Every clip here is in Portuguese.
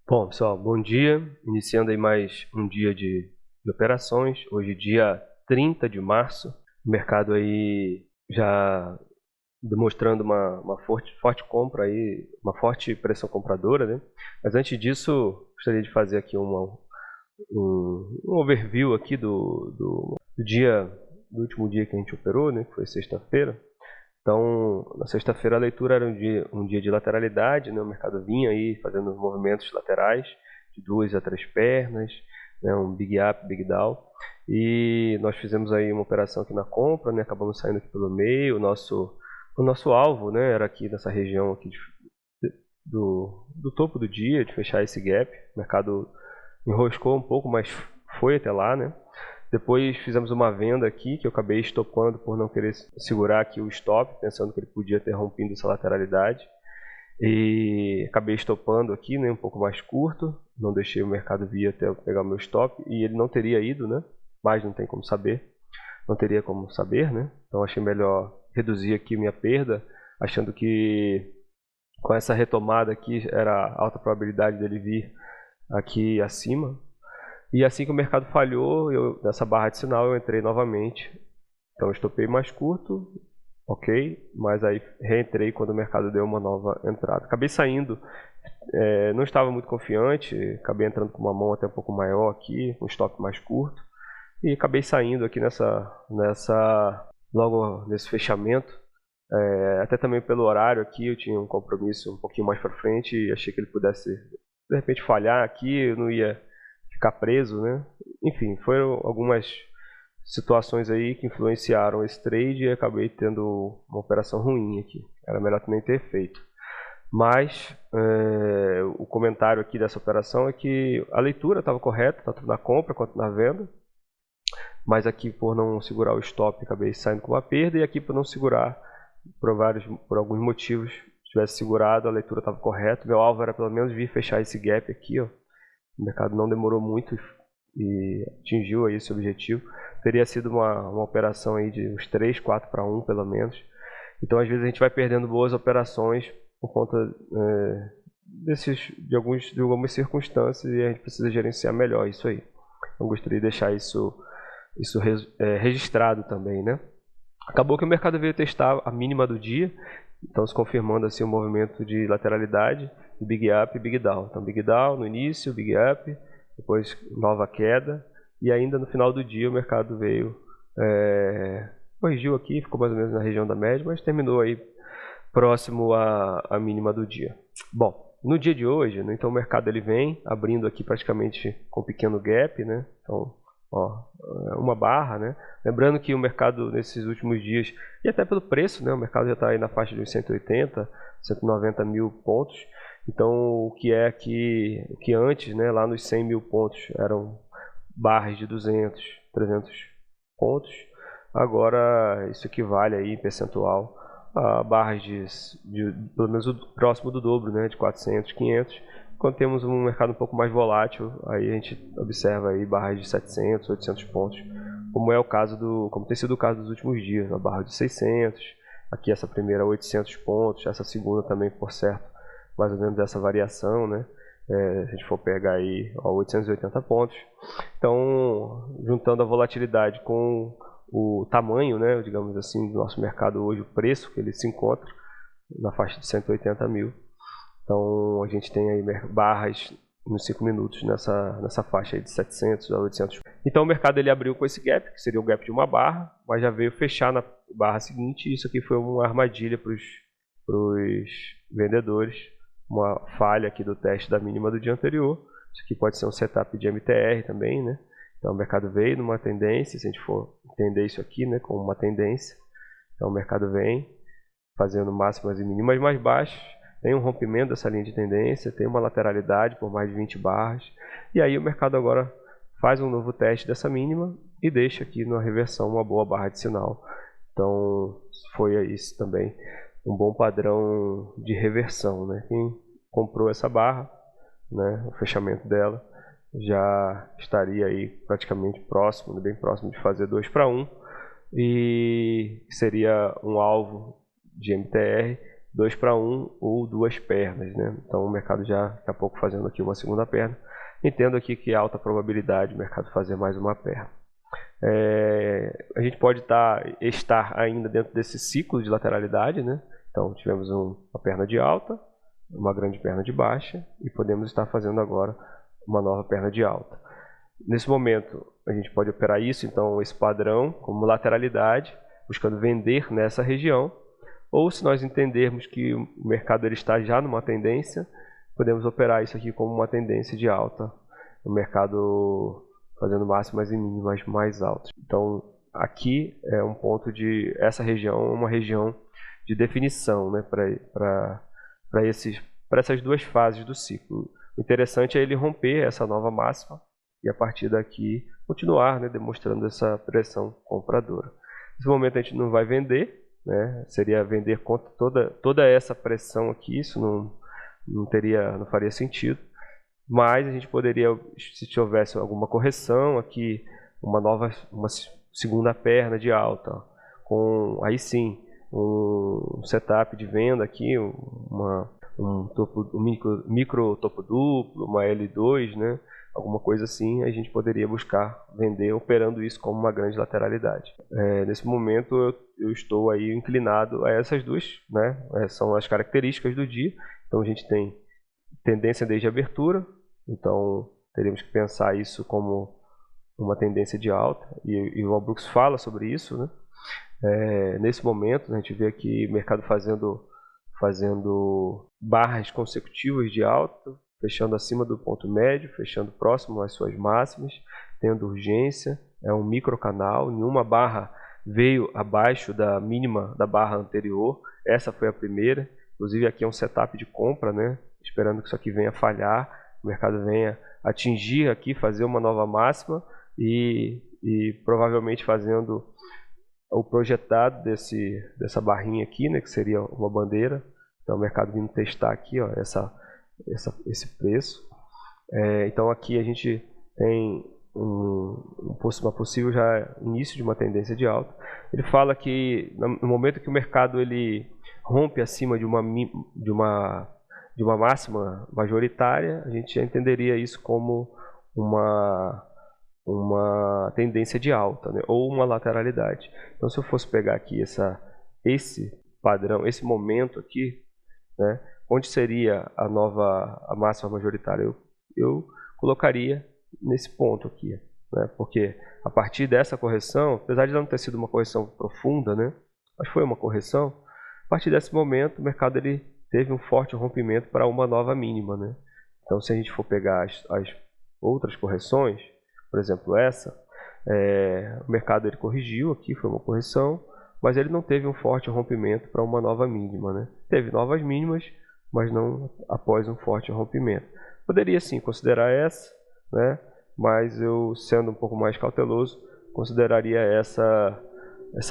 Bom, pessoal, bom dia. Iniciando aí mais um dia de operações. Hoje, dia 30 de março. O mercado aí já demonstrando uma forte compra aí, uma forte pressão compradora, né? Mas antes disso, gostaria de fazer aqui um overview aqui do último dia que a gente operou, né? Que foi sexta-feira. Então, na sexta-feira a leitura era um dia de lateralidade, né? O mercado vinha aí fazendo movimentos laterais de 2 a 3 pernas, né? Um big up, big down. E nós fizemos aí uma operação aqui na compra, né? Acabamos saindo aqui pelo meio. O nosso alvo, né? Era aqui nessa região aqui do topo do dia, de fechar esse gap. O mercado enroscou um pouco, mas foi até lá, né? Depois fizemos uma venda aqui, que eu acabei estopando por não querer segurar aqui o stop, pensando que ele podia ter rompido essa lateralidade. E acabei estopando aqui, né, um pouco mais curto, não deixei o mercado vir até eu pegar o meu stop, e ele não teria ido, né? Mas não tem como saber, não teria como saber, né? Então achei melhor reduzir aqui minha perda, achando que com essa retomada aqui era alta probabilidade dele vir aqui acima. E assim que o mercado falhou, nessa barra de sinal eu entrei novamente. Então eu estopei mais curto, ok, mas aí reentrei quando o mercado deu uma nova entrada. Acabei saindo, não estava muito confiante, acabei entrando com uma mão até um pouco maior aqui, um stop mais curto, e acabei saindo aqui logo nesse fechamento. Até também pelo horário aqui, eu tinha um compromisso um pouquinho mais para frente e achei que ele pudesse de repente falhar aqui, eu não ia ficar preso, né? Enfim, foram algumas situações aí que influenciaram esse trade e acabei tendo uma operação ruim aqui. Era melhor também ter feito. Mas o comentário aqui dessa operação é que a leitura estava correta, tanto na compra quanto na venda. Mas aqui por não segurar o stop acabei saindo com uma perda, e aqui por não segurar por alguns motivos, se tivesse segurado a leitura estava correta. Meu alvo era pelo menos vir fechar esse gap aqui, ó. O mercado não demorou muito e atingiu aí esse objetivo. Teria sido uma operação aí de uns 3, 4 para 1 pelo menos. Então às vezes a gente vai perdendo boas operações por conta de algumas circunstâncias, e a gente precisa gerenciar melhor isso aí. Eu gostaria de deixar isso registrado também, né? Acabou que o mercado veio testar a mínima do dia, então se confirmando assim o movimento de lateralidade, de big up e big down. Então big down no início, big up, depois nova queda, e ainda no final do dia o mercado veio, corrigiu aqui, ficou mais ou menos na região da média, mas terminou aí próximo à mínima do dia. Bom, no dia de hoje, né, então o mercado ele vem abrindo aqui praticamente com um pequeno gap, né? Então, ó, uma barra, né? Lembrando que o mercado nesses últimos dias, e até pelo preço, né? O mercado já está aí na faixa de uns 180, 190 mil pontos. Então, o que antes, né, lá nos 100 mil pontos, eram barras de 200, 300 pontos. Agora, isso equivale aí em percentual a barras de pelo menos próximo do dobro, né, de 400, 500. Quando temos um mercado um pouco mais volátil, aí a gente observa aí barras de 700, 800 pontos, como tem sido o caso dos últimos dias, a barra de 600, aqui essa primeira 800 pontos, essa segunda também, por certo, mais ou menos essa variação, né? Se a gente for pegar aí 880 pontos. Então, juntando a volatilidade com o tamanho, né, digamos assim, do nosso mercado hoje, o preço que ele se encontra na faixa de 180 mil. Então, a gente tem aí barras nos 5 minutos nessa faixa aí de 700 a 800. Então, o mercado ele abriu com esse gap, que seria o gap de uma barra, mas já veio fechar na barra seguinte, e isso aqui foi uma armadilha para os vendedores, uma falha aqui do teste da mínima do dia anterior. Isso aqui pode ser um setup de MTR também, né? Então o mercado veio numa tendência, se a gente for entender isso aqui, né, como uma tendência. Então o mercado vem fazendo máximas e mínimas mais baixas, tem um rompimento dessa linha de tendência, tem uma lateralidade por mais de 20 barras, e aí o mercado agora faz um novo teste dessa mínima e deixa aqui na reversão uma boa barra de sinal. Então foi isso também um bom padrão de reversão, né? Quem comprou essa barra, né, o fechamento dela já estaria aí praticamente próximo, bem próximo de fazer 2 para 1, e seria um alvo de MTR 2-1 ou 2 pernas, né? Então o mercado já daqui a pouco fazendo aqui uma segunda perna. Entendo aqui que é alta probabilidade o mercado fazer mais uma perna. A gente pode estar ainda dentro desse ciclo de lateralidade, né? Então tivemos uma perna de alta, uma grande perna de baixa e podemos estar fazendo agora uma nova perna de alta. Nesse momento a gente pode operar isso, então esse padrão como lateralidade, buscando vender nessa região, ou se nós entendermos que o mercado ele está já numa tendência, podemos operar isso aqui como uma tendência de alta, o mercado fazendo máximas e mínimas mais altas. Então aqui é um ponto essa região é uma região de definição, né, para essas duas fases do ciclo. O interessante é ele romper essa nova máxima e a partir daqui continuar, né, demonstrando essa pressão compradora. Nesse momento a gente não vai vender, né, seria vender contra toda essa pressão aqui, isso não faria sentido, mas a gente poderia, se houvesse alguma correção aqui, uma segunda perna de alta, aí sim um setup de venda aqui, um micro topo duplo, uma L2, né? Alguma coisa assim, a gente poderia buscar vender operando isso como uma grande lateralidade. Nesse momento eu estou aí inclinado a essas duas, né? São as características do dia. Então a gente tem tendência desde a abertura, então teríamos que pensar isso como uma tendência de alta, e o Al Brooks fala sobre isso, né? Nesse momento a gente vê aqui o mercado fazendo barras consecutivas de alta, fechando acima do ponto médio, fechando próximo às suas máximas, tendo urgência, é um microcanal, nenhuma barra veio abaixo da mínima da barra anterior, essa foi a primeira, inclusive aqui é um setup de compra, né? Esperando que isso aqui venha falhar, o mercado venha atingir aqui, fazer uma nova máxima e provavelmente fazendo o projetado dessa barrinha aqui, né, que seria uma bandeira. Então o mercado vindo testar aqui, ó, esse preço. Então aqui a gente tem uma possível já início de uma tendência de alta. Ele fala que no momento que o mercado ele rompe acima de uma máxima majoritária, a gente já entenderia isso como uma tendência de alta, né? Ou uma lateralidade. Então se eu fosse pegar aqui esse padrão, esse momento aqui, né, onde seria a máxima majoritária, eu colocaria nesse ponto aqui, né? Porque a partir dessa correção, apesar de não ter sido uma correção profunda, né, mas foi uma correção, a partir desse momento o mercado ele teve um forte rompimento para uma nova mínima, né? Então se a gente for pegar as outras correções, por exemplo o mercado ele corrigiu aqui, foi uma correção, mas ele não teve um forte rompimento para uma nova mínima, né? Teve novas mínimas, mas não após um forte rompimento. Poderia sim considerar essa, né? Mas eu, sendo um pouco mais cauteloso, consideraria essa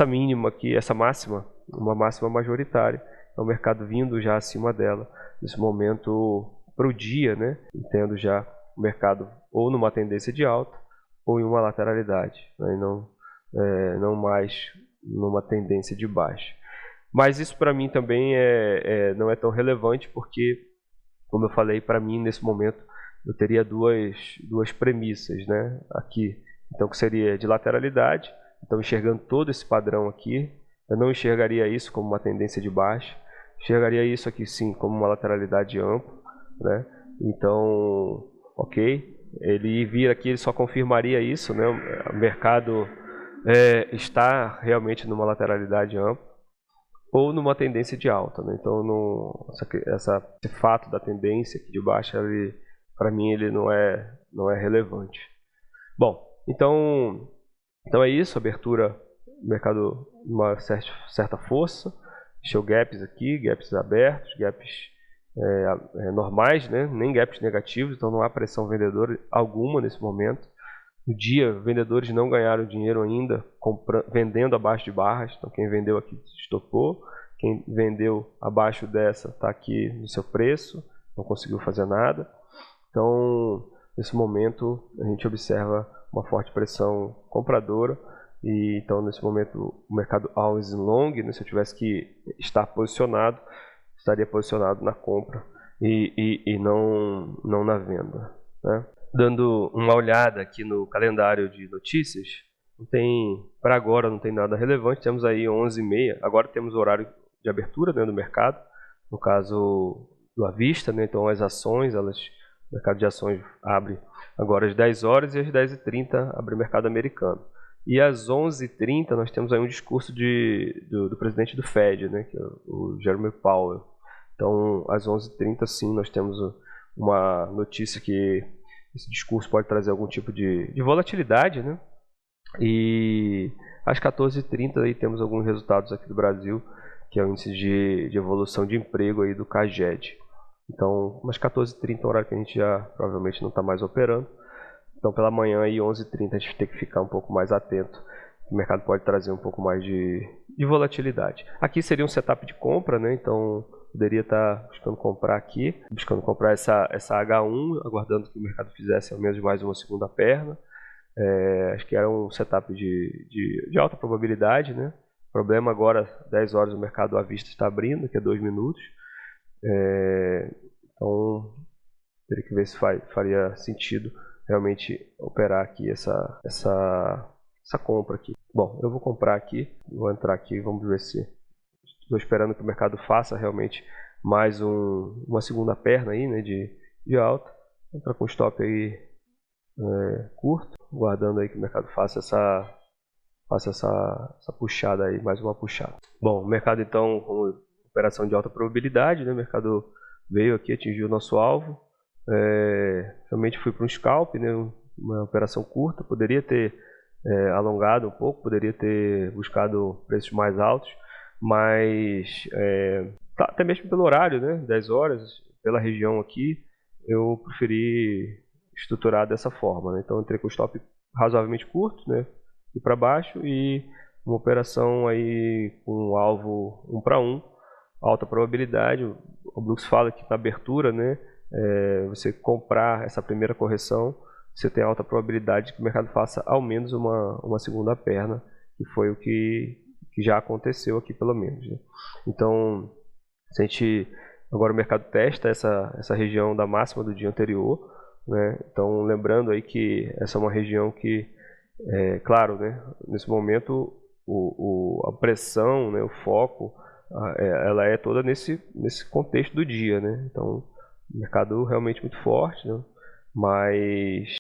mínima aqui, essa máxima, uma máxima majoritária. Então, o mercado vindo já acima dela, nesse momento para o dia, né? Entendo já o mercado ou numa tendência de alta ou em uma lateralidade, né? E não mais numa tendência de baixa. Mas isso para mim também não é tão relevante, porque, como eu falei, para mim nesse momento eu teria duas premissas, né, aqui. Então que seria de lateralidade, então enxergando todo esse padrão aqui, eu não enxergaria isso como uma tendência de baixa, enxergaria isso aqui sim como uma lateralidade ampla, né? Então, ok, ele vir aqui, ele só confirmaria isso, né? O mercado está realmente numa lateralidade ampla ou numa tendência de alta, né? Então esse fato da tendência aqui de baixa, para mim ele não é relevante. Bom, então é isso, abertura mercado uma certa força, show gaps aqui, gaps abertos, gaps normais, né? Nem gaps negativos, então não há pressão vendedora alguma nesse momento. No dia, vendedores não ganharam dinheiro ainda vendendo abaixo de barras, então quem vendeu aqui estopou, quem vendeu abaixo dessa está aqui no seu preço, não conseguiu fazer nada. Então, nesse momento, a gente observa uma forte pressão compradora, e então nesse momento o mercado always long, né, se eu tivesse que estar posicionado, estaria posicionado na compra e não na venda, né? Dando uma olhada aqui no calendário de notícias, para agora não tem nada relevante. Temos aí 11h30, agora temos o horário de abertura, né, do mercado, no caso do à vista, né? Então as ações, o mercado de ações abre agora às 10 horas e às 10h30 abre o mercado americano. E às 11h30 nós temos aí um discurso do presidente do Fed, né, que é o Jerome Powell. Então às 11h30 sim, nós temos uma notícia que esse discurso pode trazer algum tipo de volatilidade, né? E às 14h30 aí temos alguns resultados aqui do Brasil, que é o índice de evolução de emprego aí do CAGED. Então, umas 14h30 é um horário que a gente já provavelmente não está mais operando. Então, pela manhã aí 11h30 a gente tem que ficar um pouco mais atento. O mercado pode trazer um pouco mais de volatilidade. Aqui seria um setup de compra, né? Então, poderia estar buscando comprar aqui, buscando comprar essa H1, aguardando que o mercado fizesse ao menos mais uma segunda perna. Acho que era um setup de alta probabilidade, né? O problema agora, 10 horas o mercado à vista está abrindo, que é 2 minutos. Então, teria que ver se faria sentido realmente operar aqui essa compra aqui. Bom, eu vou comprar aqui, vou entrar aqui, vamos ver se... Estou esperando que o mercado faça realmente mais uma segunda perna aí, né, de alta. Entrar com stop aí curto, guardando aí que o mercado faça essa puxada aí, mais uma puxada. Bom, o mercado então, com operação de alta probabilidade, né, o mercado veio aqui, atingiu o nosso alvo. Realmente fui para um scalp, né, uma operação curta, poderia ter alongado um pouco, poderia ter buscado preços mais altos, mas até mesmo pelo horário, né, 10 horas, pela região aqui, eu preferi estruturar dessa forma, né? Então entrei com o stop razoavelmente curto, né, e para baixo, e uma operação aí com um alvo 1 para 1, alta probabilidade. O Brooks fala que na abertura, né, você comprar essa primeira correção, você tem alta probabilidade de que o mercado faça ao menos uma segunda perna, que foi o que já aconteceu aqui pelo menos, né? Então, agora o mercado testa essa região da máxima do dia anterior, né? Então, lembrando aí que essa é uma região que, claro, né, nesse momento a pressão, né, o foco, ela é toda nesse contexto do dia, né? Então, o mercado realmente muito forte, né? Mas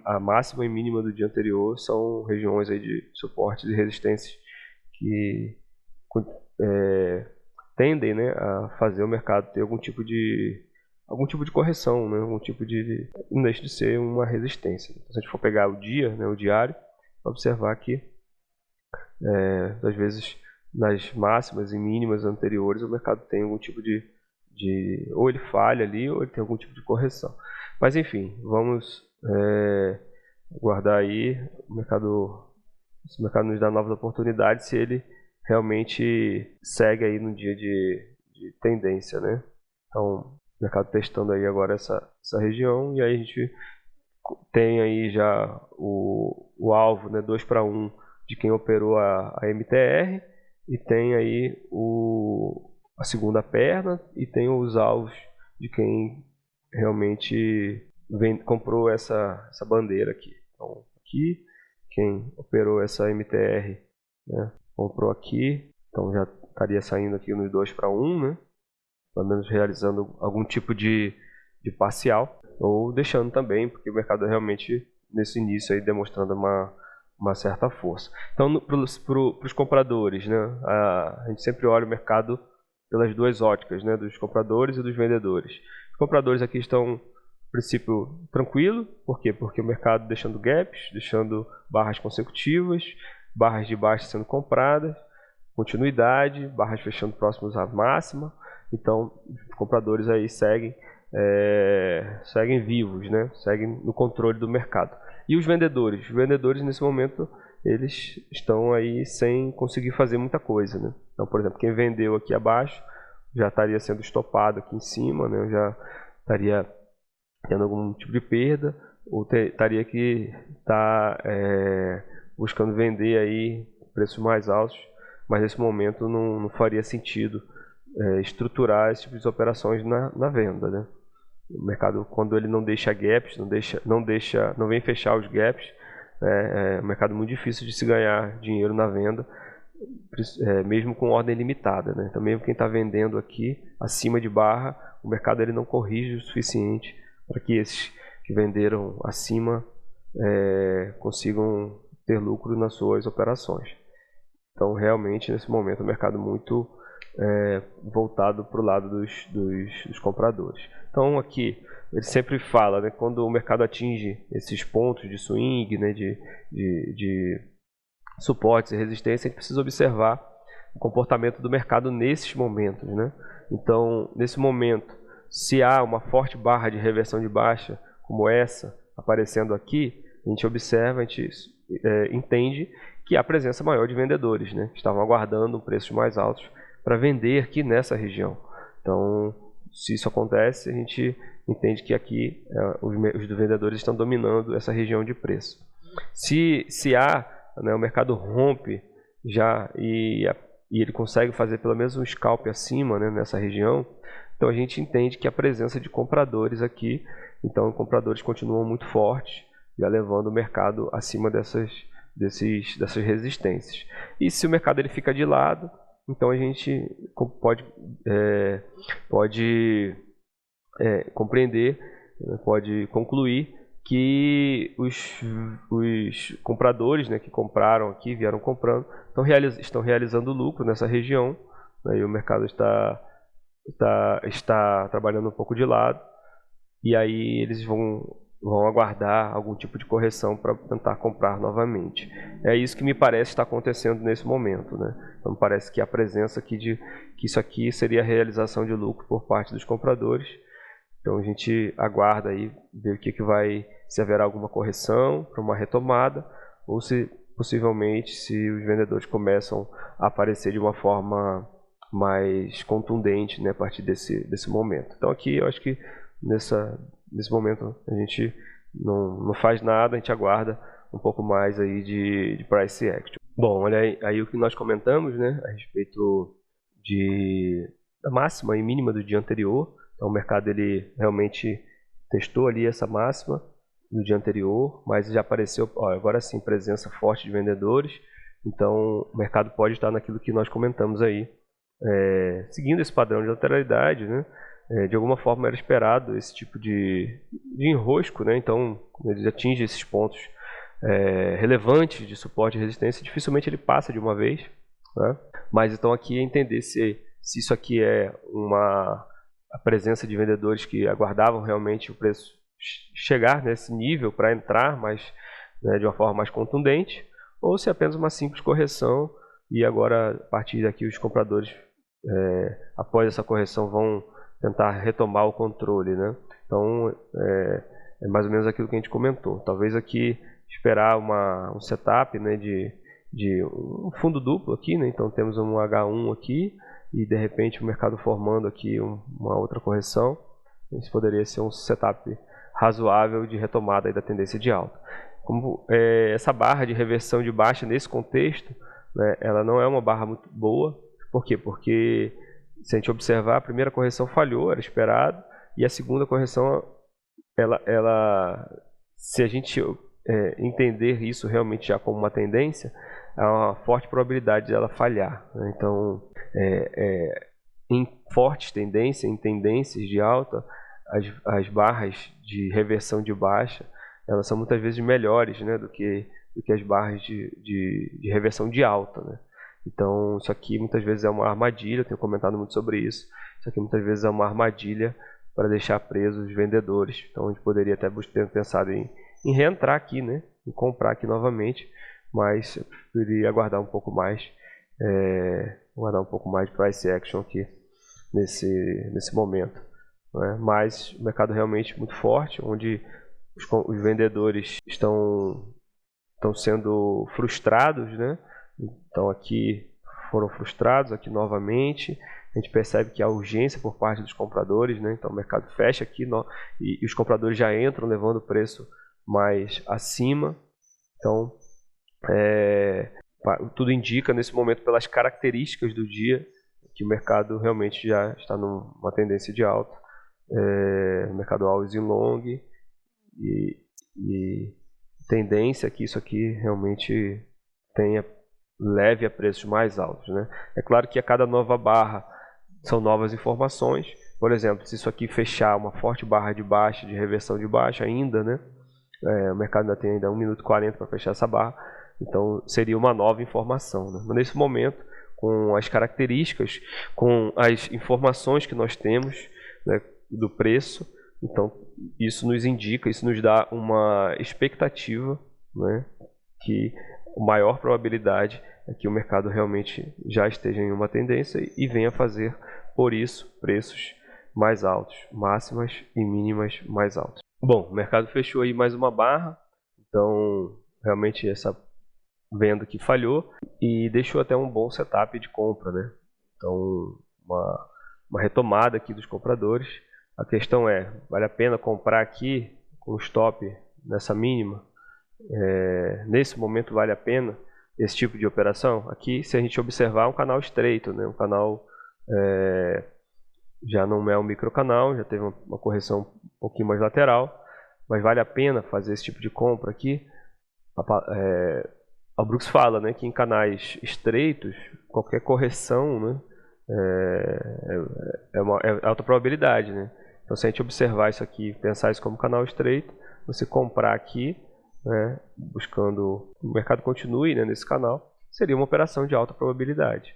a máxima e mínima do dia anterior são regiões aí de suportes e resistências que tendem, né, a fazer o mercado ter algum tipo de correção, né, não deixa de ser uma resistência. Então, se a gente for pegar o dia, né, o diário, observar que às vezes nas máximas e mínimas anteriores o mercado tem algum tipo ou ele falha ali ou ele tem algum tipo de correção. Mas enfim, vamos guardar aí se o mercado nos dá novas oportunidades, se ele realmente segue aí no dia de tendência, né? Então, o mercado testando aí agora essa região, e aí a gente tem aí já o alvo, né, 2 para 1 de quem operou a MTR, e tem aí a segunda perna, e tem os alvos de quem realmente comprou essa bandeira aqui. Então, aqui, quem operou essa MTR, né, comprou aqui, então já estaria saindo aqui nos 2 para 1, né, pelo menos realizando algum tipo de parcial, ou deixando também, porque o mercado realmente nesse início aí demonstrando uma certa força. Então, para os compradores, né, a gente sempre olha o mercado pelas duas óticas, né, dos compradores e dos vendedores. Os compradores aqui estão, no princípio, tranquilo. Por quê? Porque o mercado deixando gaps, deixando barras consecutivas, barras de baixa sendo compradas, continuidade, barras fechando próximos à máxima. Então, os compradores aí seguem vivos, né? Seguem no controle do mercado. E os vendedores? Os vendedores, nesse momento, eles estão aí sem conseguir fazer muita coisa, né? Então, por exemplo, quem vendeu aqui abaixo já estaria sendo estopado aqui em cima, né? Já estaria tendo algum tipo de perda, ou estaria que buscando vender aí preços mais altos, mas nesse momento não faria sentido estruturar esse tipo de operações na venda, né? O mercado, quando ele não deixa gaps, não vem fechar os gaps, é um mercado muito difícil de se ganhar dinheiro na venda, mesmo com ordem limitada, né? Então, mesmo quem está vendendo aqui acima de barra, o mercado ele não corrige o suficiente para que esses que venderam acima consigam ter lucro nas suas operações. Então, realmente, nesse momento, o mercado muito voltado para o lado dos compradores. Então, aqui, ele sempre fala, né, quando o mercado atinge esses pontos de swing, né, de suportes e resistência, a gente precisa observar o comportamento do mercado nesses momentos, né? Então, nesse momento, se há uma forte barra de reversão de baixa, como essa, aparecendo aqui, a gente observa, a gente entende que há presença maior de vendedores, né? Estavam aguardando preços mais altos para vender aqui nessa região. Então, se isso acontece, a gente entende que aqui os vendedores estão dominando essa região de preço. Se há, né, o mercado rompe já e ele consegue fazer pelo menos um scalp acima, né, nessa região, então a gente entende que a presença de compradores aqui, então compradores continuam muito fortes, já levando o mercado acima dessas resistências. E se o mercado ele fica de lado, então a gente pode compreender, pode concluir que os compradores, né, que compraram aqui, vieram comprando, estão realizando lucro nessa região, né, e o mercado está trabalhando um pouco de lado, e aí eles vão aguardar algum tipo de correção para tentar comprar novamente. É isso que me parece estar acontecendo nesse momento, né? Então parece que a presença aqui que isso aqui seria a realização de lucro por parte dos compradores. Então a gente aguarda aí ver se haverá alguma correção para uma retomada, ou se possivelmente se os vendedores começam a aparecer de uma forma mais contundente, né, a partir desse momento. Então aqui eu acho que nesse momento a gente não faz nada, a gente aguarda um pouco mais aí de price action. Bom, olha aí o que nós comentamos, né, a respeito da máxima e mínima do dia anterior. Então o mercado ele realmente testou ali essa máxima no dia anterior, mas já apareceu, agora sim, presença forte de vendedores. Então o mercado pode estar naquilo que nós comentamos aí, seguindo esse padrão de lateralidade, né? De alguma forma era esperado esse tipo de enrosco, né? Então ele atinge esses pontos relevantes de suporte e resistência, dificilmente ele passa de uma vez, né? Mas então aqui é entender se isso aqui é a presença de vendedores que aguardavam realmente o preço chegar nesse nível para entrar né, de uma forma mais contundente, ou se é apenas uma simples correção e agora a partir daqui os compradores após essa correção vão tentar retomar o controle, né? Então é mais ou menos aquilo que a gente comentou. Talvez aqui esperar um setup, né, de um fundo duplo aqui, né? Então temos um H1 aqui e de repente o mercado formando aqui uma outra correção. Isso poderia ser um setup razoável de retomada aí da tendência de alta. Como essa barra de reversão de baixa nesse contexto, né, ela não é uma barra muito boa. Por quê? Porque se a gente observar, a primeira correção falhou, era esperado, e a segunda correção, se a gente entender isso realmente já como uma tendência, há uma forte probabilidade de ela falhar, né? Então, em fortes tendências, em tendências de alta, as barras de reversão de baixa, elas são muitas vezes melhores, né, do que as barras de reversão de alta, né? Então, isso aqui muitas vezes é uma armadilha, eu tenho comentado muito sobre isso. Isso aqui muitas vezes é uma armadilha para deixar presos os vendedores. Então, a gente poderia até ter pensado em reentrar aqui, né, em comprar aqui novamente, mas eu preferiria aguardar um pouco mais, de price action aqui nesse momento, né? Mas o mercado realmente muito forte, onde os vendedores estão sendo frustrados, né? Então aqui foram frustrados, aqui novamente. A gente percebe que há urgência por parte dos compradores, né? Então o mercado fecha aqui e os compradores já entram levando o preço mais acima. Então tudo indica nesse momento, pelas características do dia, que o mercado realmente já está numa tendência de alta. Mercado always in long e tendência que isso aqui realmente leve a preços mais altos, né? É claro que a cada nova barra são novas informações. Por exemplo, se isso aqui fechar uma forte barra de baixa, de reversão de baixa ainda, né? O mercado ainda tem ainda 1 minuto e 40 para fechar essa barra, então seria uma nova informação, né? Mas nesse momento, com as características, com as informações que nós temos, né, do preço, então isso nos indica, isso nos dá uma expectativa, né, que a maior probabilidade é que o mercado realmente já esteja em uma tendência e venha fazer, por isso, preços mais altos, máximas e mínimas mais altas. Bom, o mercado fechou aí mais uma barra, então realmente essa venda que falhou e deixou até um bom setup de compra, né? Então, uma retomada aqui dos compradores. A questão é, vale a pena comprar aqui com stop nessa mínima? Nesse momento vale a pena esse tipo de operação? Aqui, se a gente observar, um canal estreito, né? Um canal já não é um microcanal, já teve uma correção um pouquinho mais lateral, mas vale a pena fazer esse tipo de compra aqui? A Brooks fala, né, que em canais estreitos, qualquer correção, né, é alta probabilidade, né? Então, se a gente observar isso aqui, pensar isso como canal estreito, você comprar aqui, né, buscando o mercado continue, né, nesse canal, seria uma operação de alta probabilidade,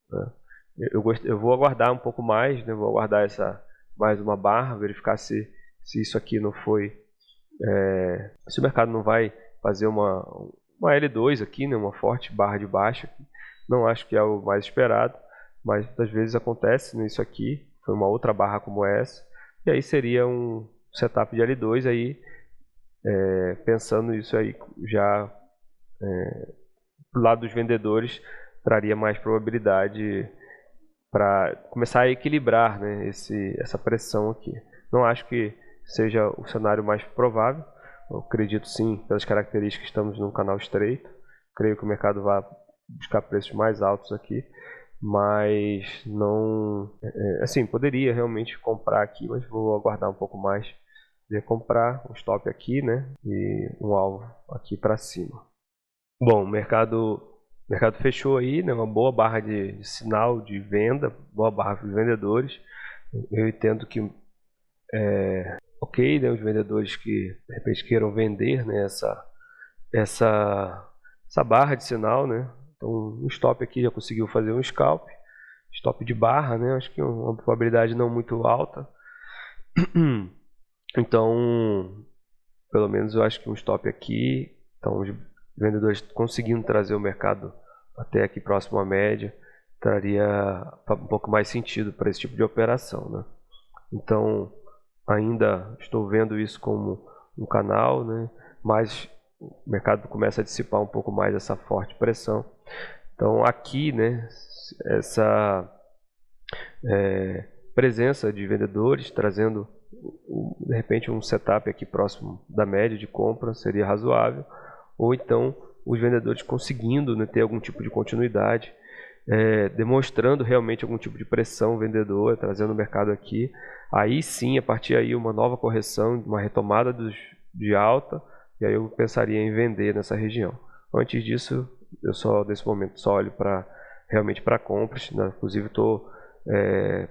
né? Eu vou aguardar um pouco mais, né, vou aguardar mais uma barra, verificar se isso aqui não foi, se o mercado não vai fazer uma L2 aqui, né, uma forte barra de baixa. Não acho que é o mais esperado, mas muitas vezes acontece, né, isso aqui, foi uma outra barra como essa, e aí seria um setup de L2, aí, pensando isso aí já do lado dos vendedores, traria mais probabilidade para começar a equilibrar, né, essa pressão aqui. Não acho que seja o cenário mais provável. Eu acredito sim, pelas características, que estamos num canal estreito. Creio que o mercado vai buscar preços mais altos aqui, mas não... assim, poderia realmente comprar aqui, mas vou aguardar um pouco mais. Poderia comprar um stop aqui, né, e um alvo aqui para cima. Bom, o mercado fechou aí, né, uma boa barra de sinal de venda, boa barra para os vendedores. Eu entendo que ok, né, os vendedores que de repente queiram vender, né, essa barra de sinal, né? Então, um stop aqui já conseguiu fazer um scalp, stop de barra, né? Acho que é uma probabilidade não muito alta. Então, pelo menos eu acho que um stop aqui, então os vendedores conseguindo trazer o mercado até aqui próximo à média, traria um pouco mais sentido para esse tipo de operação, né? Então, ainda estou vendo isso como um canal, né? Mas o mercado começa a dissipar um pouco mais essa forte pressão. Então aqui, né, essa presença de vendedores trazendo de repente um setup aqui próximo da média de compra seria razoável, ou então os vendedores conseguindo, né, ter algum tipo de continuidade, demonstrando realmente algum tipo de pressão vendedora, trazendo o mercado aqui. Aí sim, a partir aí uma nova correção, uma retomada de alta, e aí eu pensaria em vender nessa região. Antes disso, eu nesse momento só olho realmente para compras, né? Inclusive estou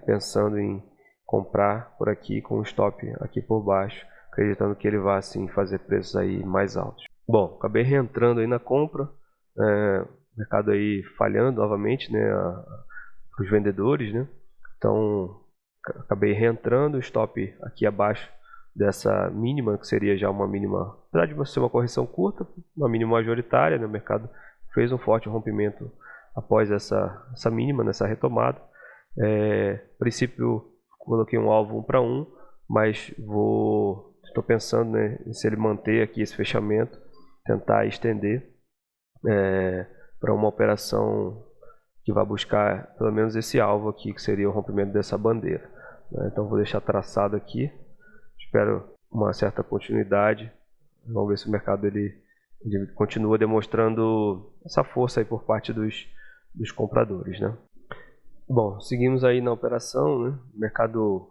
pensando em comprar por aqui com um stop aqui por baixo, acreditando que ele vá assim fazer preços aí mais altos. Bom, acabei reentrando aí na compra, o mercado aí falhando novamente, né, para os vendedores, né? Então acabei reentrando, stop aqui abaixo dessa mínima, que seria já uma mínima, apesar de ser uma correção curta, uma mínima majoritária, né? O mercado fez um forte rompimento após essa mínima, nessa retomada. A princípio coloquei um alvo 1 para 1, mas estou pensando, né, se ele manter aqui esse fechamento, tentar estender para uma operação que vai buscar pelo menos esse alvo aqui, que seria o rompimento dessa bandeira, né? Então vou deixar traçado aqui, espero uma certa continuidade, vamos ver se o mercado ele continua demonstrando essa força aí por parte dos compradores, né? Bom, seguimos aí na operação, né? O mercado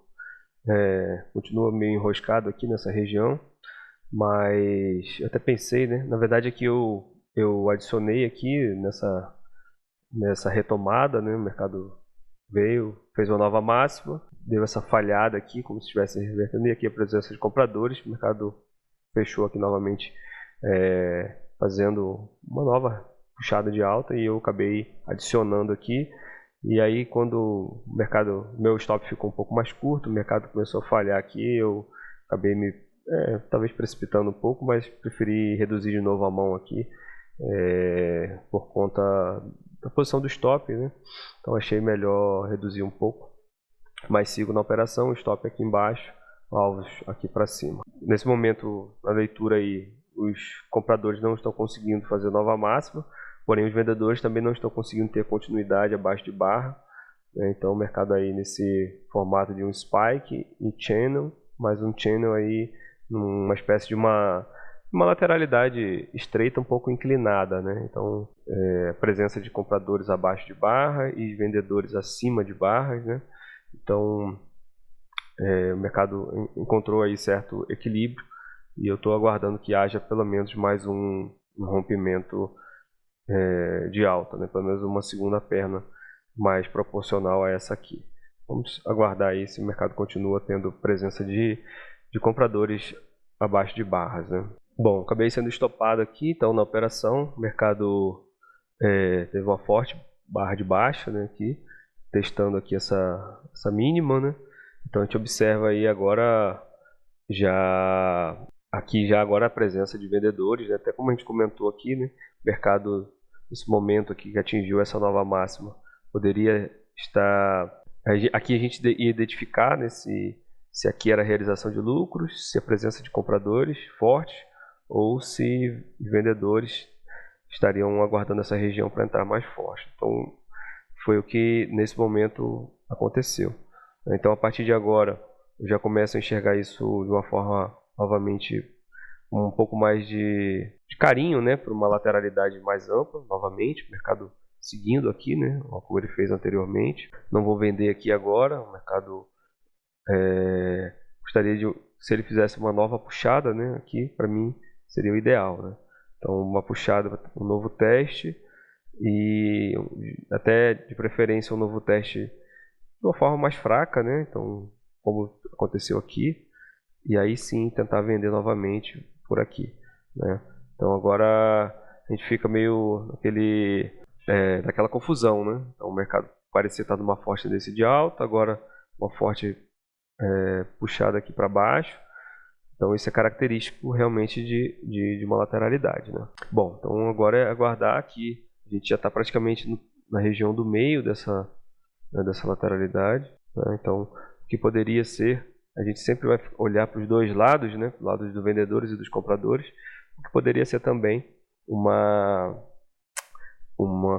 continua meio enroscado aqui nessa região, mas eu até pensei, né? Na verdade aqui eu adicionei aqui nessa retomada, né? O mercado veio, fez uma nova máxima, deu essa falhada aqui, como se estivesse revertendo, e aqui a presença de compradores, o mercado fechou aqui novamente fazendo uma nova puxada de alta e eu acabei adicionando aqui. E aí quando meu stop ficou um pouco mais curto, o mercado começou a falhar aqui, eu acabei talvez precipitando um pouco, mas preferi reduzir de novo a mão aqui por conta da posição do stop, né? Então achei melhor reduzir um pouco, mas sigo na operação, stop aqui embaixo, alvos aqui para cima. Nesse momento, na leitura aí, os compradores não estão conseguindo fazer nova máxima, porém os vendedores também não estão conseguindo ter continuidade abaixo de barra, né? Então o mercado aí nesse formato de um spike e channel, mais um channel aí numa espécie de uma lateralidade estreita um pouco inclinada, né? Então a presença de compradores abaixo de barra e vendedores acima de barras, né? Então o mercado encontrou aí certo equilíbrio e eu estou aguardando que haja pelo menos mais um rompimento de alta, né? Pelo menos uma segunda perna mais proporcional a essa aqui. Vamos aguardar aí se o mercado continua tendo presença de compradores abaixo de barras, né? Bom, acabei sendo estopado aqui, então na operação, o mercado teve uma forte barra de baixa, né? Aqui, testando aqui essa mínima, né? Então a gente observa aí agora já agora a presença de vendedores, né? Até como a gente comentou aqui, né? O mercado nesse momento aqui que atingiu essa nova máxima poderia estar aqui a gente ia identificar, né, se aqui era a realização de lucros, se a presença de compradores forte ou se vendedores estariam aguardando essa região para entrar mais forte. Então foi o que nesse momento aconteceu. Então a partir de agora eu já começo a enxergar isso de uma forma novamente um pouco mais de carinho, né, para uma lateralidade mais ampla, novamente, o mercado seguindo aqui, né, como ele fez anteriormente. Não vou vender aqui agora, o mercado gostaria de, se ele fizesse uma nova puxada, né, aqui para mim seria o ideal, né. Então uma puxada, um novo teste e até de preferência um novo teste de uma forma mais fraca, né, então como aconteceu aqui, e aí sim tentar vender novamente por aqui, né? Então agora a gente fica meio naquela confusão, né? Então o mercado parecia estar numa forte tendência de alta, agora uma forte puxada aqui para baixo. Então isso é característico realmente de uma lateralidade, né? Bom, então agora é aguardar que a gente já está praticamente na região do meio dessa lateralidade, né? Então o que poderia ser, a gente sempre vai olhar para os dois lados, né? Para o lado dos vendedores e dos compradores, o que poderia ser também uma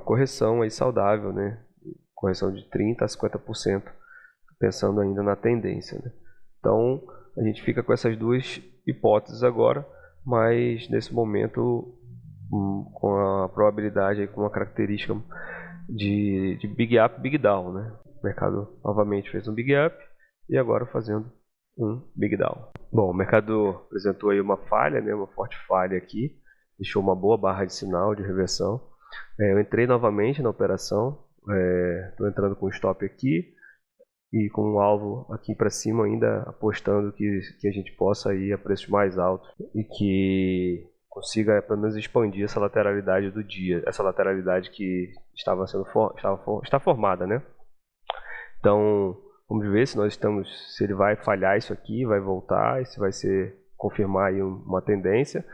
correção aí saudável, né? Correção de 30% a 50%, pensando ainda na tendência, né? Então a gente fica com essas duas hipóteses agora, mas nesse momento com a probabilidade, aí, com uma característica de big up, big down, né? O mercado novamente fez um big up e agora fazendo um big down. Bom, o mercado apresentou aí uma falha, né? Uma forte falha aqui, deixou uma boa barra de sinal de reversão. Eu entrei novamente na operação, estou entrando com stop aqui e com um alvo aqui para cima ainda, apostando que a gente possa ir a preços mais altos e que consiga pelo menos expandir essa lateralidade do dia, essa lateralidade que está formada, né? Então vamos ver se ele vai falhar isso aqui, vai voltar, e se vai confirmar aí uma tendência,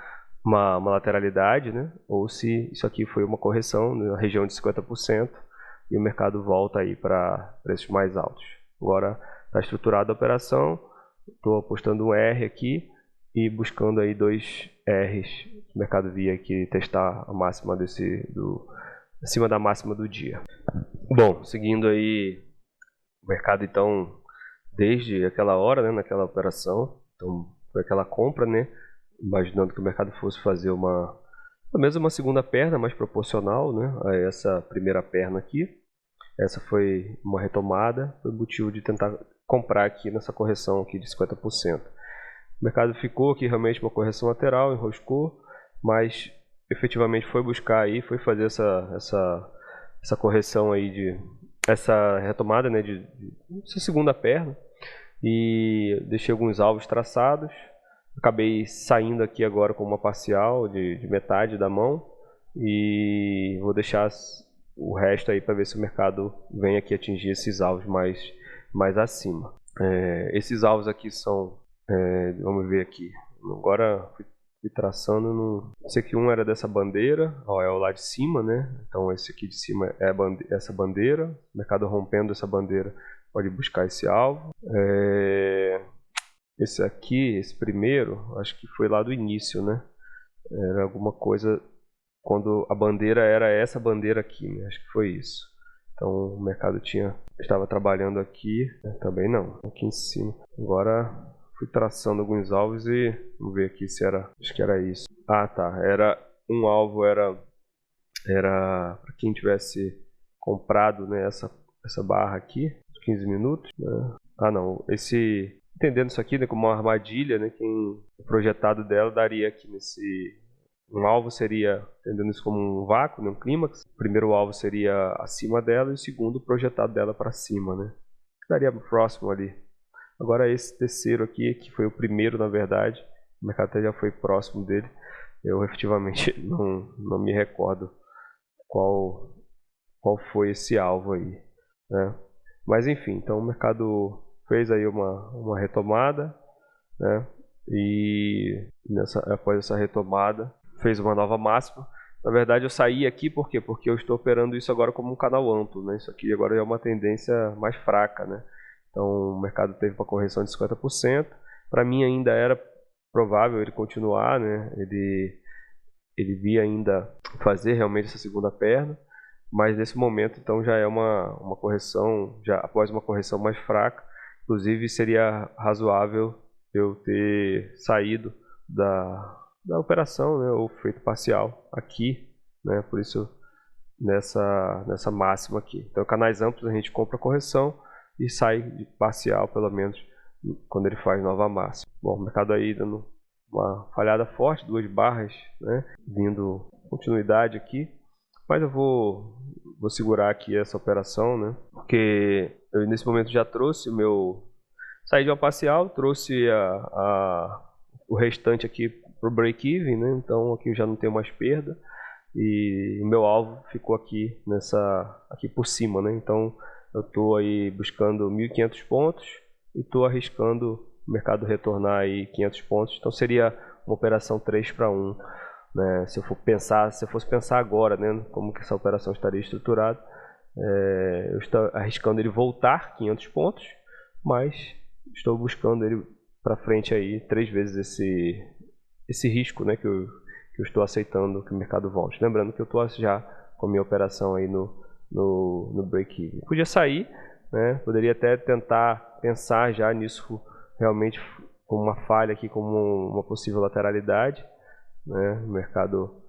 uma lateralidade, né? Ou se isso aqui foi uma correção na região de 50% e o mercado volta aí para preços mais altos. Agora está estruturada a operação, estou apostando um R aqui e buscando aí 2 Rs. O mercado via aqui testar a máxima acima da máxima do dia. Bom, seguindo aí o mercado então, desde aquela hora, né, naquela operação, então foi aquela compra, né, imaginando que o mercado fosse fazer pelo menos uma segunda perna mais proporcional, né, a essa primeira perna aqui. essa foi uma retomada, foi o motivo de tentar comprar aqui nessa correção aqui de 50%. O mercado ficou aqui realmente uma correção lateral, enroscou, mas efetivamente foi buscar aí, foi fazer essa correção aí essa retomada, né, essa segunda perna, e deixei alguns alvos traçados. Acabei saindo aqui agora com uma parcial de metade da mão e vou deixar o resto aí para ver se o mercado vem aqui atingir esses alvos mais acima. Esses alvos aqui são, vamos ver aqui, agora fui traçando no... Esse aqui era dessa bandeira, ó, é o lá de cima, né? Então esse aqui de cima é essa bandeira, o mercado rompendo essa bandeira pode buscar esse alvo. Esse aqui, esse primeiro, acho que foi lá do início, né? Era alguma coisa quando a bandeira era essa bandeira aqui, né? Acho que foi isso. Então o mercado estava trabalhando aqui, né? Também não, aqui em cima. Agora fui traçando alguns alvos e vamos ver aqui se era, acho que era isso. Ah, tá, um alvo era para quem tivesse comprado, né, essa barra aqui, 15 minutos, né? Ah, não, entendendo isso aqui, né, como uma armadilha, né, quem projetado dela daria aqui um alvo seria, entendendo isso como um vácuo, né, um clímax. O primeiro alvo seria acima dela e o segundo projetado dela para cima, né? Daria próximo ali. Agora esse terceiro aqui, que foi o primeiro na verdade, o mercado até já foi próximo dele. Eu efetivamente não me recordo qual foi esse alvo aí, né? Mas enfim, então o mercado fez aí uma retomada, né? E após essa retomada fez uma nova máxima. Na verdade eu saí aqui por quê? Porque eu estou operando isso agora como um canal amplo, né? Isso aqui agora é uma tendência mais fraca, né? Então o mercado teve uma correção de 50%. Para mim ainda era provável ele continuar, né? Ele via ainda fazer realmente essa segunda perna, mas nesse momento então já é uma correção, já após uma correção mais fraca. Inclusive seria razoável eu ter saído da operação, né, ou feito parcial aqui, né, por isso nessa máxima aqui. Então canais amplos a gente compra correção e sai de parcial pelo menos quando ele faz nova máxima. Bom, o mercado aí dando uma falhada forte, 2 barras, né, vindo continuidade aqui, mas eu vou segurar aqui essa operação, né, porque eu nesse momento já trouxe saí de uma parcial, trouxe o restante aqui para o break-even, né, então aqui eu já não tenho mais perda e o meu alvo ficou aqui aqui por cima, né, então eu estou aí buscando 1.500 pontos e estou arriscando o mercado retornar aí 500 pontos, então seria uma operação 3 para 1, né? Se eu fosse pensar agora, né, como que essa operação estaria estruturada, eu estou arriscando ele voltar 500 pontos, mas estou buscando ele para frente aí 3 vezes esse risco, né, que eu estou aceitando que o mercado volte. Lembrando que eu estou já com a minha operação aí no break-even. Podia sair, né, poderia até tentar pensar já nisso realmente como uma falha aqui, como uma possível lateralidade, né, o mercado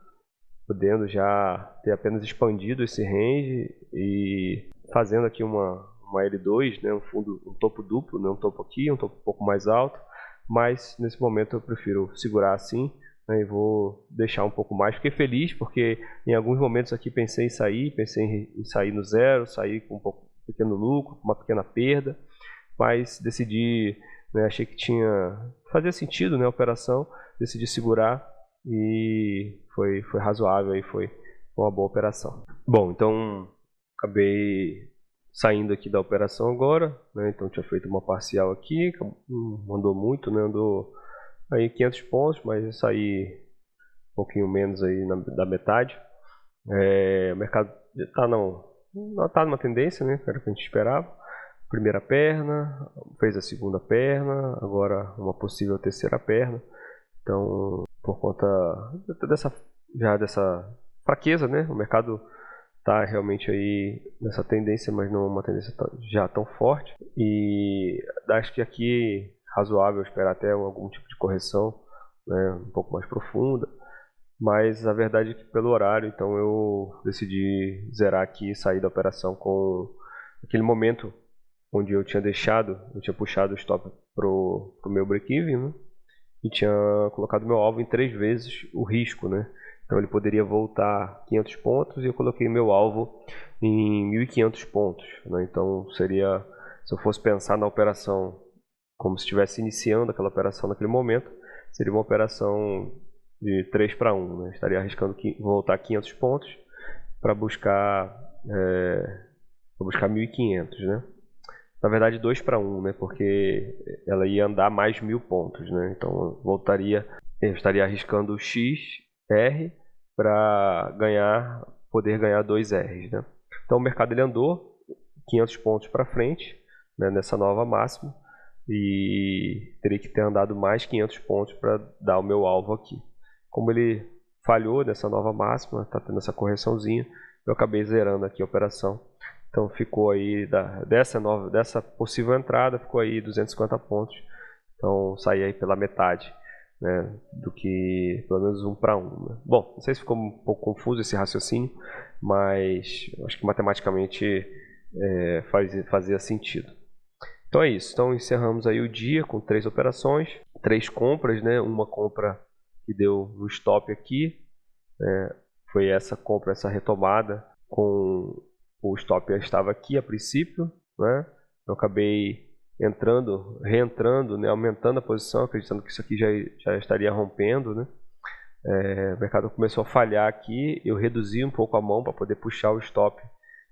podendo já ter apenas expandido esse range e fazendo aqui uma L2, né, um topo duplo, né, um topo aqui, um topo um pouco mais alto, mas nesse momento eu prefiro segurar assim, né, e vou deixar um pouco mais. Fiquei feliz porque em alguns momentos aqui pensei em sair no zero, sair com um pequeno lucro, com uma pequena perda, mas decidi, né, achei que fazia sentido, né, a operação, decidi segurar e foi razoável, e foi uma boa operação. Bom, então acabei saindo aqui da operação agora, né, então tinha feito uma parcial aqui, não andou muito, né, andou aí 500 pontos, mas eu saí um pouquinho menos aí da metade. O mercado está numa tendência, né, que era o que a gente esperava. Primeira perna, fez a segunda perna, agora uma possível terceira perna. Então, por conta dessa fraqueza, né, o mercado está realmente aí nessa tendência, mas não uma tendência já tão forte. E acho que aqui é razoável esperar até algum tipo de correção, né, um pouco mais profunda. mas a verdade é que pelo horário, então eu decidi zerar aqui e sair da operação com aquele momento onde eu tinha puxado o stop pro meu break-even, né? E tinha colocado meu alvo em 3 vezes o risco, né? Então ele poderia voltar 500 pontos e eu coloquei meu alvo em 1.500 pontos, né? Então seria, se eu fosse pensar na operação como se estivesse iniciando aquela operação naquele momento, seria uma operação de 3 para 1, né? Estaria arriscando voltar 500 pontos para buscar, para buscar 1.500, né? Na verdade 2 para 1, né? Porque ela ia andar mais 1.000 pontos, né? Então eu estaria arriscando XR para poder ganhar 2 Rs, né? Então o mercado ele andou 500 pontos para frente, né, nessa nova máxima, e teria que ter andado mais 500 pontos para dar o meu alvo aqui. Como ele falhou nessa nova máxima, está tendo essa correçãozinha, eu acabei zerando aqui a operação. Então ficou aí, dessa possível entrada, ficou aí 250 pontos. Então saí aí pela metade, né, do que pelo menos 1 para 1. Né? Bom, não sei se ficou um pouco confuso esse raciocínio, mas acho que matematicamente fazia sentido. Então é isso. Então encerramos aí o dia com 3 operações, 3 compras, né? Uma compra que deu no stop aqui, foi essa compra, essa retomada com o stop já estava aqui a princípio, né? Eu acabei reentrando, né? Aumentando a posição, acreditando que isso aqui já estaria rompendo, né? O mercado começou a falhar aqui, eu reduzi um pouco a mão para poder puxar o stop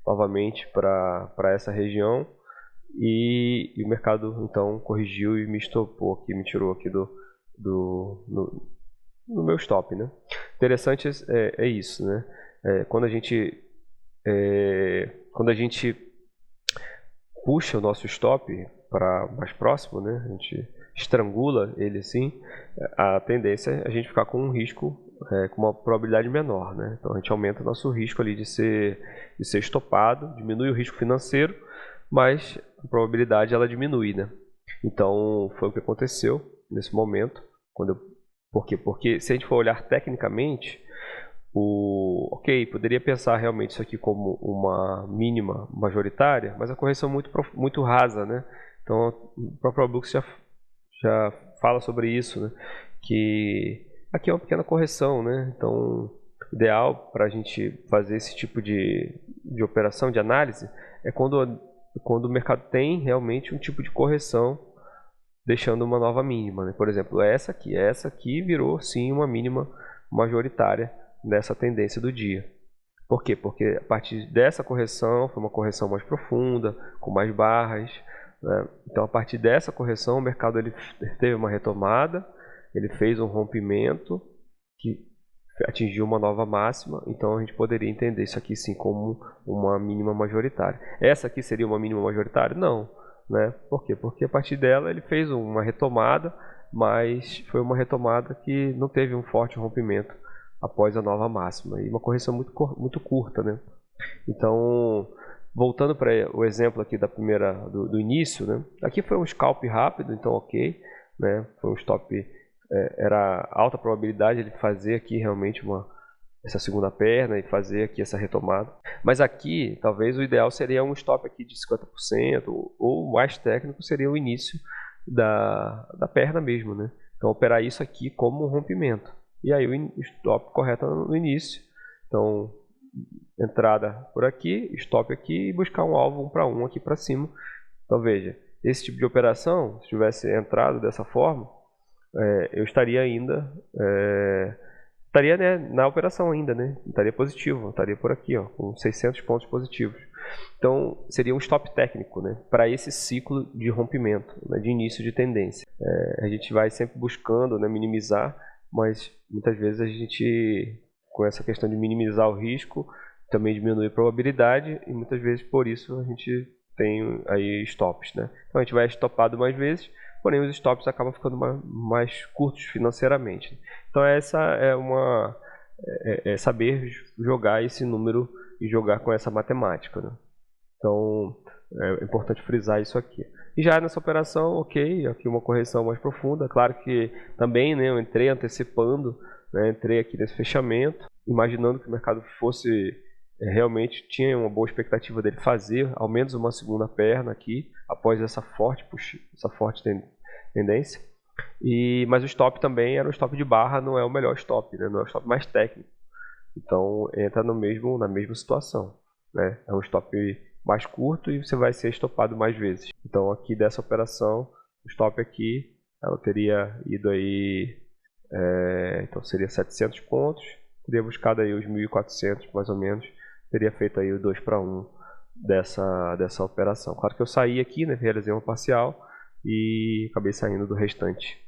novamente para essa região, e o mercado então corrigiu e me estopou aqui, me tirou aqui no meu stop, né? Interessante é isso, né? Quando a gente puxa o nosso stop para mais próximo, né? A gente estrangula ele assim, a tendência é a gente ficar com um risco, com uma probabilidade menor, né? Então a gente aumenta o nosso risco ali de ser estopado, diminui o risco financeiro, mas a probabilidade ela diminui, né? Então foi o que aconteceu nesse momento. Por quê? Porque se a gente for olhar tecnicamente, ok, poderia pensar realmente isso aqui como uma mínima majoritária, mas a correção muito rasa, né? Então o próprio Brooks já fala sobre isso, né? Que aqui é uma pequena correção, né? Então ideal para a gente fazer esse tipo de operação, de análise, é quando o mercado tem realmente um tipo de correção, deixando uma nova mínima, né? Por exemplo, essa aqui virou sim uma mínima majoritária nessa tendência do dia. Por quê? Porque a partir dessa correção, foi uma correção mais profunda, com mais barras, né? Então a partir dessa correção o mercado ele teve uma retomada, ele fez um rompimento que atingiu uma nova máxima, então a gente poderia entender isso aqui sim como uma mínima majoritária. Essa aqui seria uma mínima majoritária? Não, né? Por quê? Porque a partir dela ele fez uma retomada, mas foi uma retomada que não teve um forte rompimento após a nova máxima, e uma correção muito curta, né? Então, voltando para o exemplo aqui do início, né? Aqui foi um scalp rápido, então ok, né? Foi um stop, era alta probabilidade de fazer aqui realmente essa segunda perna e fazer aqui essa retomada. Mas aqui, talvez o ideal seria um stop aqui de 50%, ou mais técnico seria o início da perna mesmo, né? Então operar isso aqui como um rompimento. E aí o stop correto no início. Então entrada por aqui, stop aqui e buscar um alvo 1 para 1 aqui para cima. Então veja, esse tipo de operação, se tivesse entrado dessa forma, eu estaria ainda, né, na operação ainda, né? Estaria positivo, estaria por aqui, ó, com 600 pontos positivos. Então seria um stop técnico, né, para esse ciclo de rompimento, né, de início de tendência. A gente vai sempre buscando, né, minimizar, mas muitas vezes a gente, com essa questão de minimizar o risco, também diminui a probabilidade, e muitas vezes por isso a gente tem aí stops, né? Então a gente vai estopado mais vezes, porém os stops acabam ficando mais curtos financeiramente. Então essa é saber jogar esse número e jogar com essa matemática, né? Então é importante frisar isso aqui. E já nessa operação, ok, aqui uma correção mais profunda. Claro que também, né, eu entrei antecipando, né? Entrei aqui nesse fechamento, imaginando que o mercado fosse realmente, tinha uma boa expectativa dele fazer ao menos uma segunda perna aqui, após essa forte tendência. Mas o stop também era um stop de barra, não é o melhor stop, né? Não é o stop mais técnico. Então entra na mesma situação, né? É um stop mais curto e você vai ser estopado mais vezes. Então aqui dessa operação, o stop aqui, ela teria ido aí, então seria 700 pontos, teria buscado aí os 1.400 mais ou menos, teria feito aí o 2 para 1 dessa operação. Claro que eu saí aqui, né, realizei uma parcial e acabei saindo do restante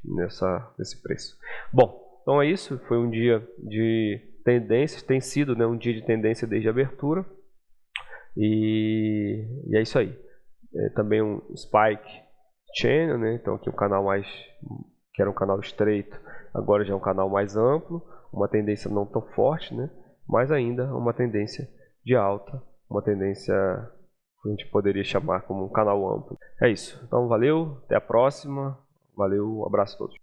nesse preço. Bom, então é isso, foi um dia de tendências, tem sido, né, um dia de tendência desde a abertura e é isso aí. Também um Spike Channel, né, então aqui um canal que era um canal estreito, agora já é um canal mais amplo, uma tendência não tão forte, né, mas ainda uma tendência de alta, uma tendência que a gente poderia chamar como um canal amplo. É isso. Então valeu, até a próxima. Valeu, um abraço a todos.